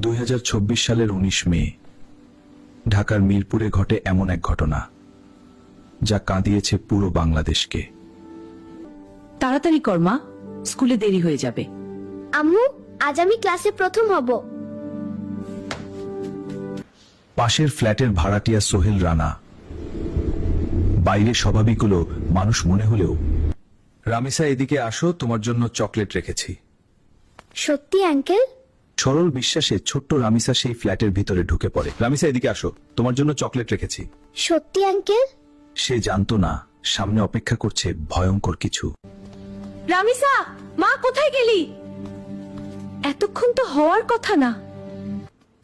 2024 সালের 19 মে ঢাকার মিরপুরে ঘটে এমন এক ঘটনা যা কাঁদিয়েছে পুরো বাংলাদেশকে। তাড়াতাড়ি কর মা, স্কুলে দেরি হয়ে যাবে। আম্মু, আজ আমি ক্লাসে প্রথম হব। পাশের ফ্ল্যাটের ভাড়াটিয়া সোহেল রানা বাইরে স্বাভাবিক হলো মানুষ মনে হলেও, রামিসা এদিকে আসো, তোমার জন্য চকলেট রেখেছি। সত্যি আঙ্কেল? সরল বিশ্বাসে ছোট্ট রামিসা সেই ফ্ল্যাটের ভিতরে ঢুকে পড়ে। রামিসা এদিকে আসো, তোমার জন্য চকলেট রেখেছি। সত্যি আঙ্কেল? সে জানতো না সামনে অপেক্ষা করছে ভয়ঙ্কর কিছু। রামিসা, মা কোথায় গেলি? এতক্ষণ তো হওয়ার কথা না।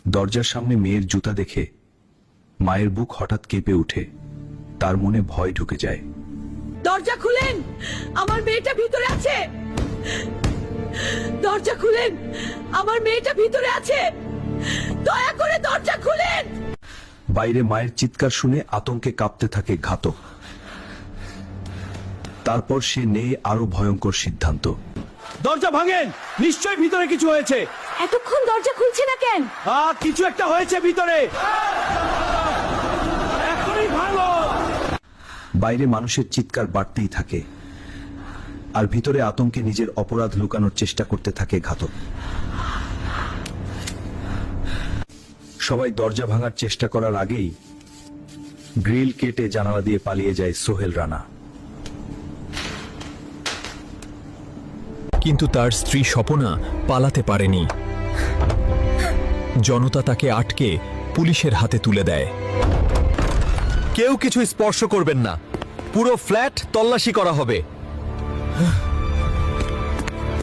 দরজার সামনে মেয়ের জুতা দেখে মায়ের বুক হঠাৎ কেঁপে উঠে, তার মনে ভয় ঢুকে যায়। দরজা খুলেন, আমার মেয়েটা ভিতরে আছে। দরজা খুলেন, আমার মেয়েটা ভিতরে আছে। দয়া করে দরজা খুলেন। বাইরে মায়ের চিৎকার শুনে আতঙ্কে কাঁপতে থাকে ঘাতক। তারপর সে নেয় আরো ভয়ঙ্কর সিদ্ধান্ত। দরজা ভাঙেন, নিশ্চয়ই ভিতরে কিছু হয়েছে। এতক্ষণ দরজা খুলছে না কেন? কিছু একটা হয়েছে ভিতরে, এখনই ভাঙো। বাইরে মানুষের চিৎকার বাড়তেই থাকে, আর ভিতরে আতঙ্কে নিজের অপরাধ লুকানোর চেষ্টা করতে থাকে ঘাতক। সবাই দরজা ভাঙার চেষ্টা করার আগেই গ্রিল কেটে জানালা দিয়ে পালিয়ে যায় সোহেল রানা। কিন্তু তার স্ত্রী স্বপনা পালাতে পারেনি। জনতা তাকে আটকে পুলিশের হাতে তুলে দেয়। কেউ কিছু স্পর্শ করবেন না, পুরো ফ্ল্যাট তল্লাশি করা হবে।